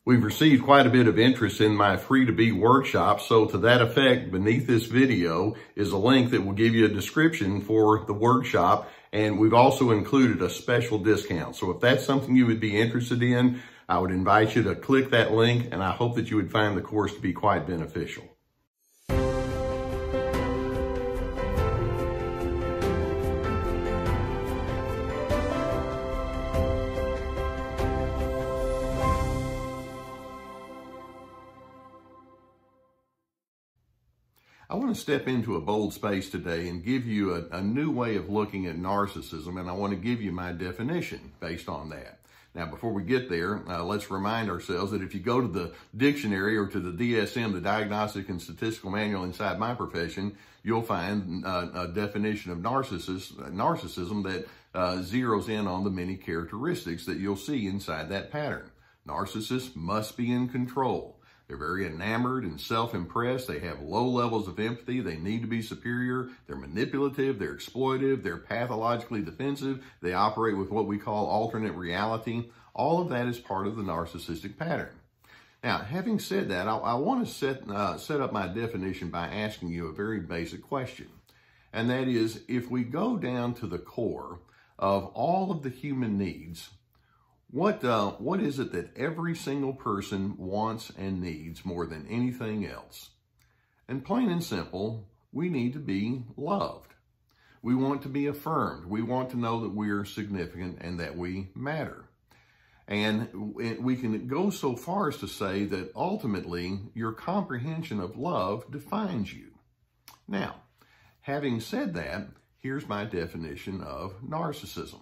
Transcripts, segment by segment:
We've received quite a bit of interest in my free-to-be workshop, so to that effect, beneath this video is a link that will give you a description for the workshop, and we've also included a special discount. So if that's something you would be interested in, I would invite you to click that link, and I hope that you would find the course to be quite beneficial. I want to step into a bold space today and give you a new way of looking at narcissism, and I want to give you my definition based on that. Now, before we get there, let's remind ourselves that if you go to the dictionary or to the DSM, the Diagnostic and Statistical Manual inside my profession, you'll find a definition of narcissism that zeroes in on the many characteristics that you'll see inside that pattern. Narcissists must be in control. They're very enamored and self-impressed. They have low levels of empathy. They need to be superior. They're manipulative. They're exploitive. They're pathologically defensive. They operate with what we call alternate reality. All of that is part of the narcissistic pattern. Now, having said that, I want to set up my definition by asking you a very basic question. And that is, if we go down to the core of all of the human needs, what is it that every single person wants and needs more than anything else? And plain and simple, we need to be loved. We want to be affirmed. We want to know that we are significant and that we matter. And we can go so far as to say that ultimately your comprehension of love defines you. Now, having said that, here's my definition of narcissism.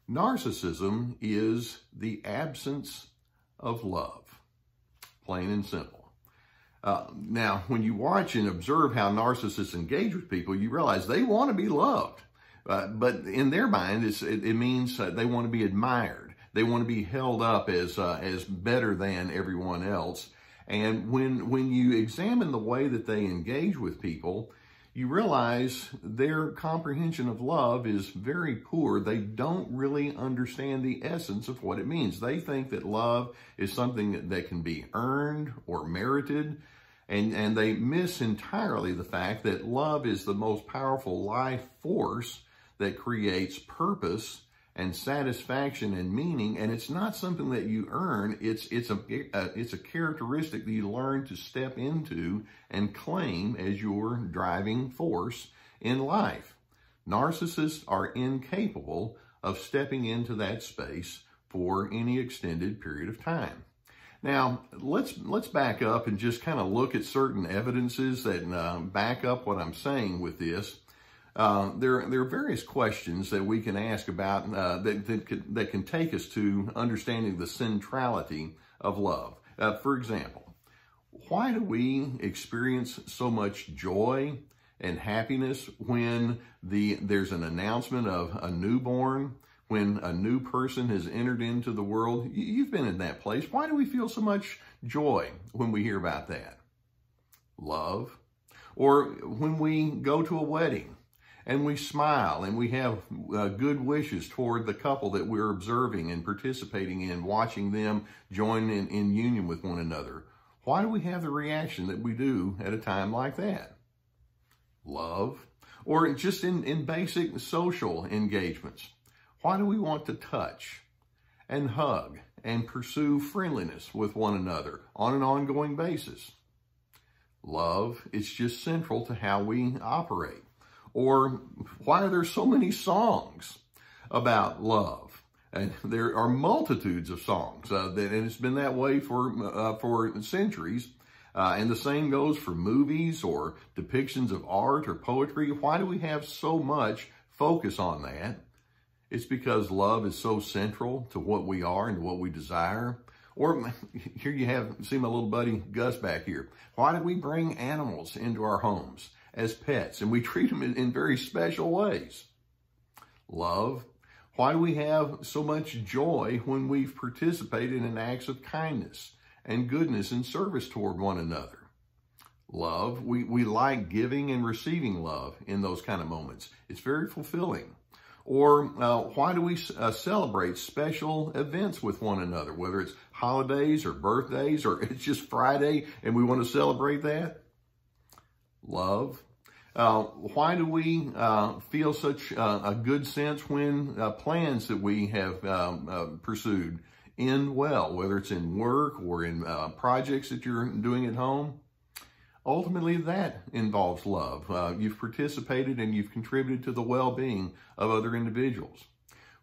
Narcissism is the absence of love, plain and simple. Now, when you watch and observe how narcissists engage with people, you realize they want to be loved. But in their mind, it means they want to be admired. They want to be held up as better than everyone else. And when you examine the way that they engage with people, you realize their comprehension of love is very poor. They don't really understand the essence of what it means. They think that love is something that can be earned or merited, and they miss entirely the fact that love is the most powerful life force that creates purpose and satisfaction and meaning, and it's not something that you earn. It's a characteristic that you learn to step into and claim as your driving force in life. Narcissists are incapable of stepping into that space for any extended period of time. Now, let's back up and just kind of look at certain evidences that back up what I'm saying with this. There are various questions that we can ask about that can take us to understanding the centrality of love. For example, why do we experience so much joy and happiness when there's an announcement of a newborn, when a new person has entered into the world? You've been in that place. Why do we feel so much joy when we hear about that? Love. Or when we go to a wedding, and we smile and we have good wishes toward the couple that we're observing and participating in, watching them join in union with one another. Why do we have the reaction that we do at a time like that? Love. Or just in basic social engagements. Why do we want to touch and hug and pursue friendliness with one another on an ongoing basis? Love is just central to how we operate. Or why are there so many songs about love? And there are multitudes of songs, and it's been that way for centuries. And the same goes for movies or depictions of art or poetry. Why do we have so much focus on that? It's because love is so central to what we are and what we desire. Or here you see my little buddy Gus back here. Why do we bring animals into our homes as pets, and we treat them in very special ways? Love. Why do we have so much joy when we've participated in acts of kindness and goodness and service toward one another? Love. We like giving and receiving love in those kind of moments. It's very fulfilling. Or why do we celebrate special events with one another, whether it's holidays or birthdays, or it's just Friday and we want to celebrate that? Love. Why do we feel such a good sense when plans that we have pursued end well, whether it's in work or in projects that you're doing at home? Ultimately, that involves love. You've participated and you've contributed to the well-being of other individuals.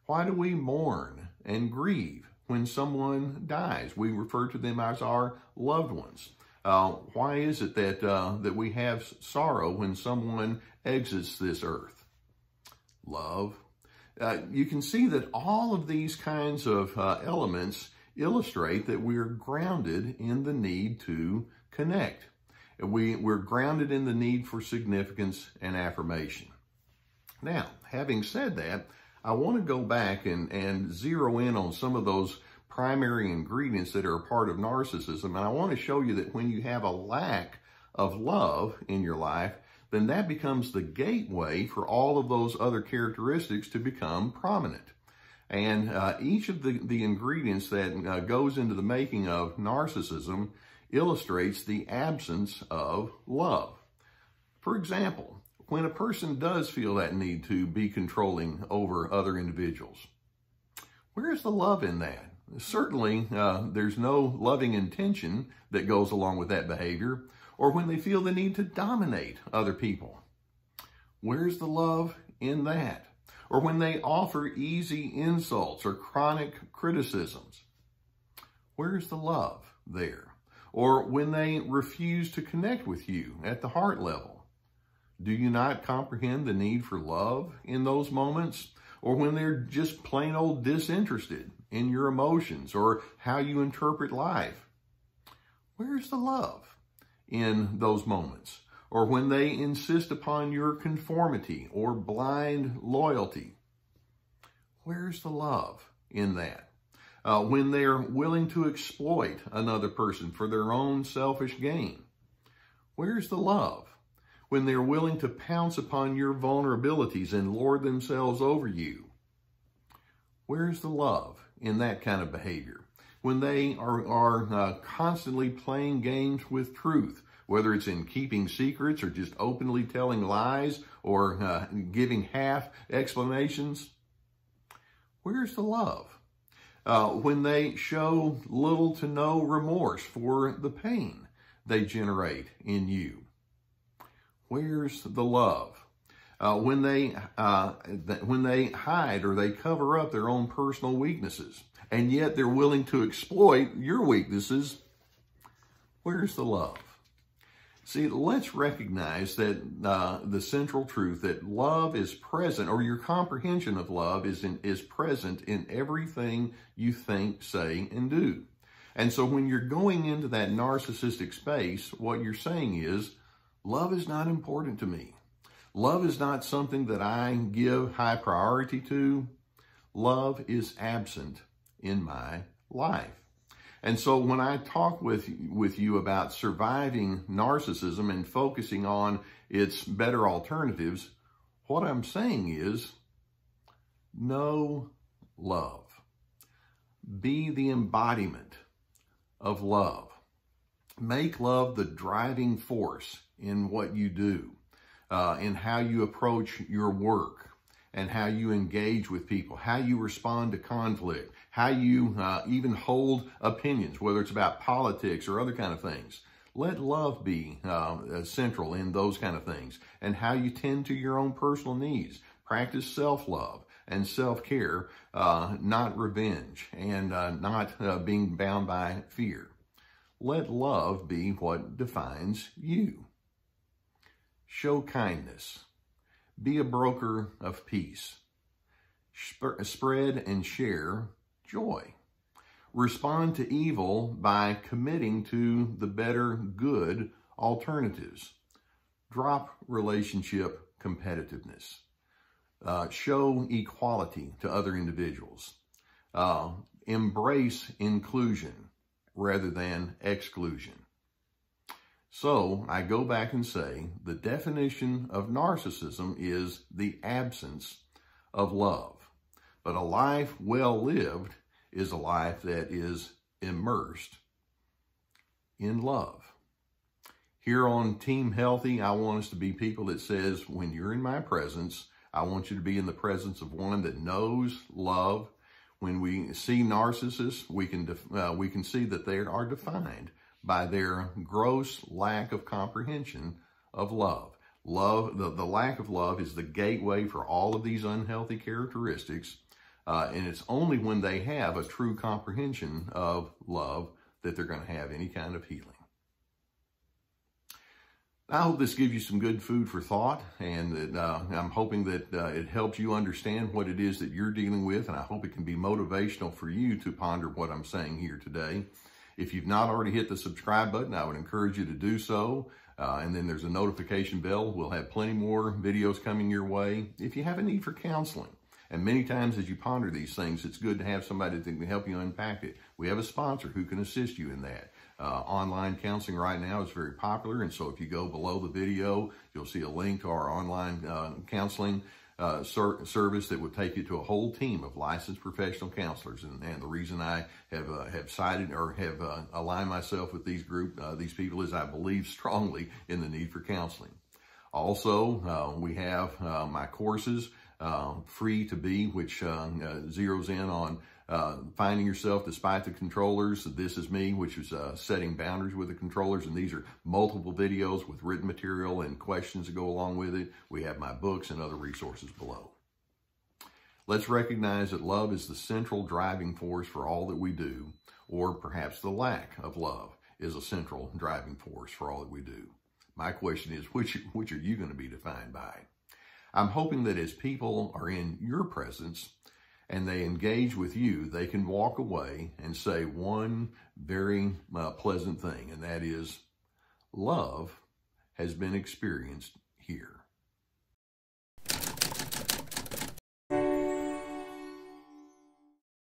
Why do we mourn and grieve when someone dies? We refer to them as our loved ones. Why is it that we have sorrow when someone exits this earth? Love. You can see that all of these kinds of elements illustrate that we're grounded in the need to connect. We're grounded in the need for significance and affirmation. Now, having said that, I want to go back and zero in on some of those primary ingredients that are a part of narcissism. And I want to show you that when you have a lack of love in your life, then that becomes the gateway for all of those other characteristics to become prominent. And each of the ingredients that goes into the making of narcissism illustrates the absence of love. For example, when a person does feel that need to be controlling over other individuals, where's the love in that? Certainly, there's no loving intention that goes along with that behavior. Or when they feel the need to dominate other people, where's the love in that? Or when they offer easy insults or chronic criticisms, where's the love there? Or when they refuse to connect with you at the heart level, do you not comprehend the need for love in those moments? Or when they're just plain old disinterested in your emotions or how you interpret life, where's the love in those moments? Or when they insist upon your conformity or blind loyalty, where's the love in that? When they're willing to exploit another person for their own selfish gain, where's the love? When they're willing to pounce upon your vulnerabilities and lord themselves over you, where's the love in that kind of behavior? When they are constantly playing games with truth, whether it's in keeping secrets or just openly telling lies or giving half explanations, where's the love? When they show little to no remorse for the pain they generate in you, where's the love? When they hide or they cover up their own personal weaknesses, and yet they're willing to exploit your weaknesses, where's the love? See, let's recognize that the central truth that love is present, or your comprehension of love is present in everything you think, say, and do. And so when you're going into that narcissistic space, what you're saying is, love is not important to me. Love is not something that I give high priority to. Love is absent in my life. And so when I talk with you about surviving narcissism and focusing on its better alternatives, what I'm saying is know love. Be the embodiment of love. Make love the driving force in what you do, in how you approach your work, and how you engage with people, how you respond to conflict, how you even hold opinions, whether it's about politics or other kind of things. Let love be central in those kind of things, and how you tend to your own personal needs. Practice self-love and self-care, not revenge, and not being bound by fear. Let love be what defines you. Show kindness. Be a broker of peace. Spread and share joy. Respond to evil by committing to the better good alternatives. Drop relationship competitiveness. Show equality to other individuals. Embrace inclusion rather than exclusion. So I go back and say the definition of narcissism is the absence of love. But a life well lived is a life that is immersed in love. Here on Team Healthy, I want us to be people that says, when you're in my presence, I want you to be in the presence of one that knows love. When we see narcissists, we can see that they are defined by their gross lack of comprehension of love. Love, the lack of love is the gateway for all of these unhealthy characteristics. And it's only when they have a true comprehension of love that they're going to have any kind of healing. I hope this gives you some good food for thought, and that, I'm hoping that it helps you understand what it is that you're dealing with, and I hope it can be motivational for you to ponder what I'm saying here today. If you've not already hit the subscribe button, I would encourage you to do so. And then there's a notification bell. We'll have plenty more videos coming your way. If you have a need for counseling, and many times as you ponder these things, it's good to have somebody that can help you unpack it. We have a sponsor who can assist you in that. Online counseling right now is very popular, and so if you go below the video, you'll see a link to our online counseling service that would take you to a whole team of licensed professional counselors. And the reason I have cited or have aligned myself with these people is I believe strongly in the need for counseling. Also, we have my courses, Free to Be, which zeroes in on finding yourself despite the controllers. This is me, which is setting boundaries with the controllers. And these are multiple videos with written material and questions that go along with it. We have my books and other resources below. Let's recognize that love is the central driving force for all that we do, or perhaps the lack of love is a central driving force for all that we do. My question is, which are you going to be defined by? I'm hoping that as people are in your presence and they engage with you, they can walk away and say one very pleasant thing, and that is, love has been experienced here.